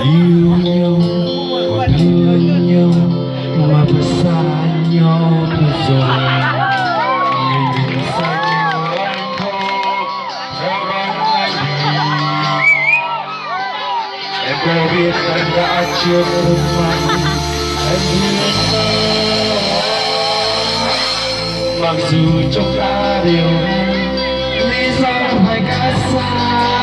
yêu nhau còn thương nhau mà phải xa nhau thôi rồi. Mình xanh anh khô theo bóng anh đi. Em có biết anh đã chưa một mình em biết mặc dù chúng ta đều hay lý do phải cách xa.